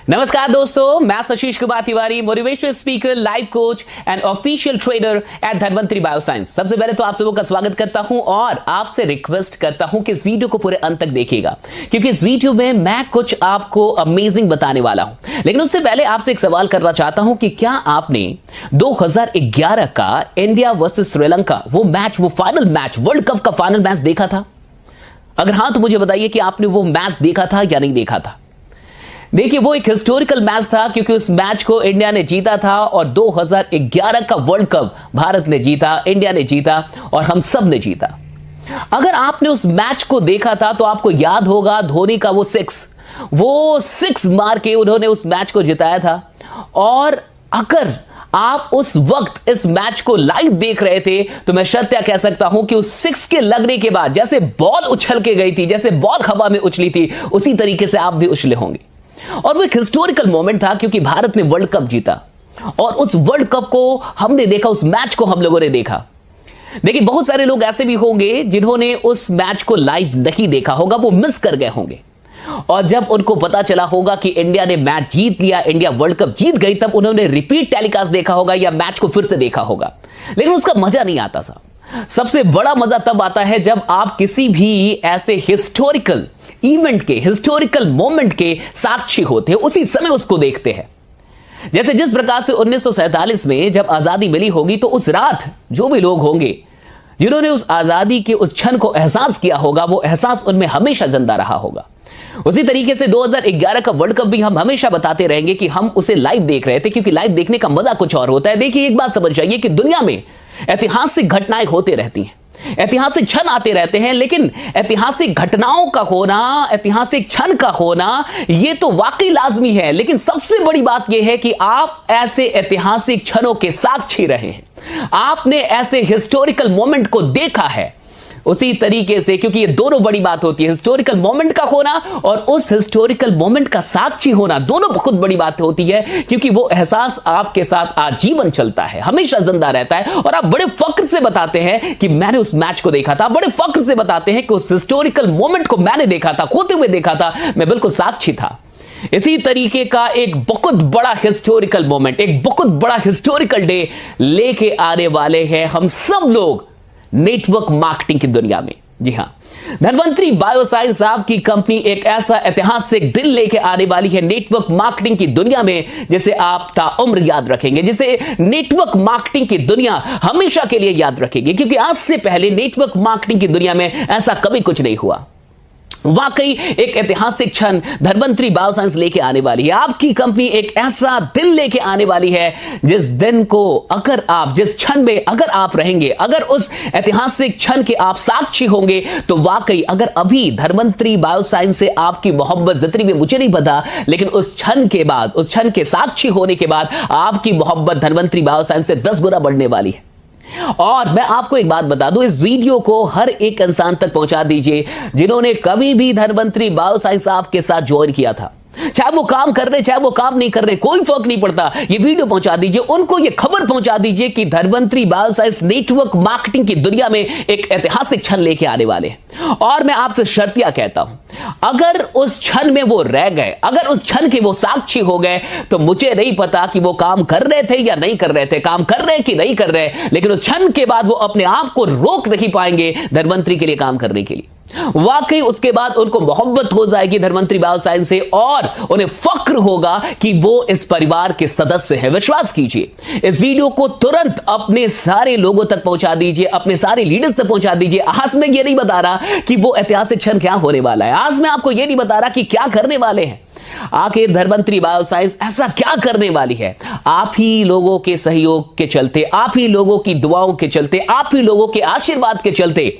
नमस्कार दोस्तों, मैं Ashish Kumar Tiwari, motivational speaker, life coach and official trainer at Dhanvantari bioscience. सबसे पहले तो आप सबों का स्वागत करता हूं और आपसे रिक्वेस्ट करता हूं कि इस वीडियो को पूरे अंत तक देखिएगा, क्योंकि इस वीडियो में मैं कुछ आपको अमेजिंग बताने वाला हूं। लेकिन उससे पहले आपसे एक सवाल करना चाहता हूं कि क्या आपने 2011 का इंडिया वर्सेस श्रीलंका वो मैच, वो फाइनल मैच, वर्ल्ड कप का फाइनल मैच देखा था? अगर हां तो मुझे बताइए कि आपने वो मैच देखा था या नहीं देखा था। देखिए, वो एक हिस्टोरिकल मैच था क्योंकि उस मैच को इंडिया ने जीता था और 2011 का वर्ल्ड कप भारत ने जीता, इंडिया ने जीता और हम सब ने जीता। अगर आपने उस मैच को देखा था तो आपको याद होगा धोनी का वो सिक्स मार के उन्होंने उस मैच को जिताया था। और अगर आप उस वक्त इस मैच को लाइव देख रहे थे तो मैं सत्य कह सकता हूं कि उस सिक्स के लगने के बाद जैसे बॉल उछल के गई थी, जैसे बॉल हवा में उछली थी, उसी तरीके से आप भी उछले होंगे। और वो एक हिस्टोरिकल मोमेंट था क्योंकि भारत ने वर्ल्ड कप जीता और उस वर्ल्ड कप को हमने देखा, उस मैच को हम लोगों ने देखा। देखिए, बहुत सारे लोग ऐसे भी होंगे जिन्होंने उस मैच को लाइव नहीं देखा होगा, वो मिस कर गए होंगे। और जब उनको पता चला होगा कि इंडिया ने मैच जीत लिया, इंडिया वर्ल्ड कप जीत गई, तब उन्होंने रिपीट टेलीकास्ट देखा होगा या मैच को फिर से देखा होगा। लेकिन उसका मजा नहीं आता साहब। सबसे बड़ा मजा तब आता है जब आप किसी भी ऐसे हिस्टोरिकल इवेंट के, हिस्टोरिकल मोमेंट के साक्षी होते हैं, उसी समय उसको देखते हैं। जैसे जिस प्रकार से 1947 में जब आजादी मिली होगी तो उस रात जो भी लोग होंगे जिन्होंने उस आजादी के उस क्षण को एहसास किया होगा, वो एहसास उनमें हमेशा जिंदा रहा होगा। उसी तरीके से 2011 का वर्ल्ड कप भी हम हमेशा बताते रहेंगे कि हम उसे लाइव देख रहे थे, क्योंकि लाइव देखने का मजा कुछ और होता है। देखिए, एक बात समझ जाइए कि दुनिया में ऐतिहासिक घटनाएं होते रहती हैं, ऐतिहासिक क्षण आते रहते हैं, लेकिन ऐतिहासिक घटनाओं का होना, ऐतिहासिक क्षण का होना, यह तो वाकई लाजमी है। लेकिन सबसे बड़ी बात यह है कि आप ऐसे ऐतिहासिक क्षणों के साक्षी रहे हैं, आपने ऐसे हिस्टोरिकल मोमेंट को देखा है। उसी तरीके से, क्योंकि ये दोनों बड़ी बात होती है, हिस्टोरिकल मोमेंट का होना और उस हिस्टोरिकल मोमेंट का साक्षी होना, दोनों बहुत बड़ी बात होती है, क्योंकि वो एहसास आपके साथ आजीवन चलता है, हमेशा जिंदा रहता है। और आप बड़े फक्र से बताते हैं कि मैंने उस मैच को देखा था, बड़े फक्र से बताते हैं कि उस हिस्टोरिकल मोमेंट को मैंने देखा था, खोते हुए देखा था, मैं बिल्कुल साक्षी था। इसी तरीके का एक बहुत बड़ा हिस्टोरिकल मोमेंट, एक बहुत बड़ा हिस्टोरिकल डे लेके आने वाले हैं हम सब लोग नेटवर्क मार्केटिंग की दुनिया में। जी हां, धनवंतरी बायोसाइंस आपकी कंपनी एक ऐसा ऐतिहासिक दिन लेके आने वाली है नेटवर्क मार्केटिंग की दुनिया में, जिसे आप ताउम्र याद रखेंगे, जिसे नेटवर्क मार्केटिंग की दुनिया हमेशा के लिए याद रखेगी, क्योंकि आज से पहले नेटवर्क मार्केटिंग की दुनिया में ऐसा कभी कुछ नहीं हुआ। वाकई एक ऐतिहासिक क्षण धनवंतरी बायोसाइंस लेके आने वाली है। आपकी कंपनी एक ऐसा दिन लेके आने वाली है जिस दिन को अगर आप, जिस क्षण में अगर आप रहेंगे, अगर उस ऐतिहासिक क्षण के आप साक्षी होंगे, तो वाकई अगर अभी धनवंतरी बायोसाइंस से आपकी मोहब्बत जितनी भी मुझे नहीं पता, लेकिन उस क्षण के बाद, उस क्षण के साक्षी होने के बाद आपकी मोहब्बत धनवंतरी बायोसाइंस से 10 गुना बढ़ने वाली है। और मैं आपको एक बात बता दूं, इस वीडियो को हर एक इंसान तक पहुंचा दीजिए जिन्होंने कभी भी धनवंतरी बायोसाइंस आपके साथ ज्वाइन किया था। चाहे वो काम कर रहे, चाहे वो काम नहीं कर रहे, कोई फर्क नहीं पड़ता। ये वीडियो पहुंचा दीजिए, उनको ये खबर पहुंचा दीजिए कि धनवंतरी बायोसाइंस नेटवर्क मार्केटिंग की दुनिया में एक ऐतिहासिक क्षण लेके आने वाले हैं। और मैं आपसे शर्तिया कहता हूं, अगर उस क्षण में वो रह गए, अगर उस क्षण के वो साक्षी हो गए, तो मुझे नहीं पता कि वो काम कर रहे थे या नहीं कर रहे थे, काम कर रहे कि नहीं कर रहे, लेकिन उस क्षण के बाद वो अपने आप को रोक नहीं पाएंगे धनवंतरी के लिए काम करने के लिए। वाकई उसके बाद उनको मोहब्बत हो जाएगी धनवंतरी बायोसाइंस से और उन्हें फक्र होगा कि वो इस परिवार के सदस्य हैं। विश्वास कीजिए, इस वीडियो को तुरंत अपने सारे लोगों तक पहुंचा दीजिए, अपने सारे लीडर्स तक पहुंचा दीजिए। आज मैं ये नहीं बता रहा कि वो ऐतिहासिक क्षण क्या होने वाला है, आज मैं आपको ये नहीं बता रहा कि क्या करने वाले हैं। आखिर धनवंतरी बायोसाइंस ऐसा क्या करने वाली है? आप ही लोगों के सहयोग के चलते, आप ही लोगों की दुआओं के चलते, आप ही लोगों के आशीर्वाद के चलते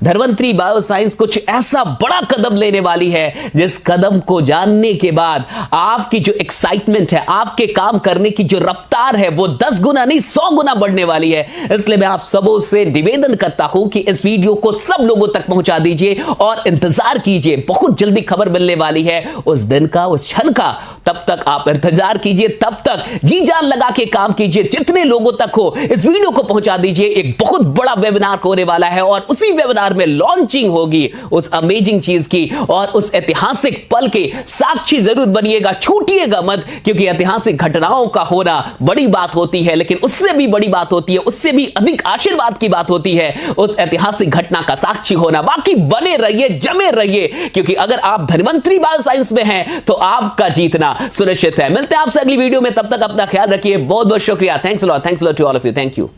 धनवंतरी बायोसाइंस कुछ ऐसा बड़ा कदम लेने वाली है, जिस कदम को जानने के बाद आपकी जो एक्साइटमेंट है, आपके काम करने की जो रफ्तार है, वो 10 गुना नहीं 100 गुना बढ़ने वाली है। इसलिए मैं आप सबों से निवेदन करता हूं कि इस वीडियो को सब लोगों तक पहुंचा दीजिए और इंतजार कीजिए, बहुत जल्दी खबर मिलने वाली है उस दिन का, उस क्षण का। तब तक आप इंतजार कीजिए, तब तक जी जान लगा के काम कीजिए, जितने लोगों तक हो इस वीडियो को पहुंचा दीजिए। एक बहुत बड़ा वेबिनार होने वाला है और उसी वेबिनार में लॉन्चिंग होगी उस अमेजिंग चीज की, और उस ऐतिहासिक पल के साक्षी जरूर बनिएगा, छूटिएगा मत, क्योंकि ऐतिहासिक घटनाओं का होना बड़ी बात होती है, लेकिन उससे भी बड़ी बात होती है, उससे भी अधिक आशीर्वाद की बात होती है उस ऐतिहासिक घटना का साक्षी होना। बाकी बने रहिए, जमे रहिए, क्योंकि अगर आप धन्वंतरी बायोसाइंस में हैं तो आपका जीतना सुनिश्चित है। मिलते हैं आपसे अगली वीडियो में, तब तक अपना ख्याल रखिए। बहुत बहुत शुक्रिया। Thanks a lot to all of you. Thank you.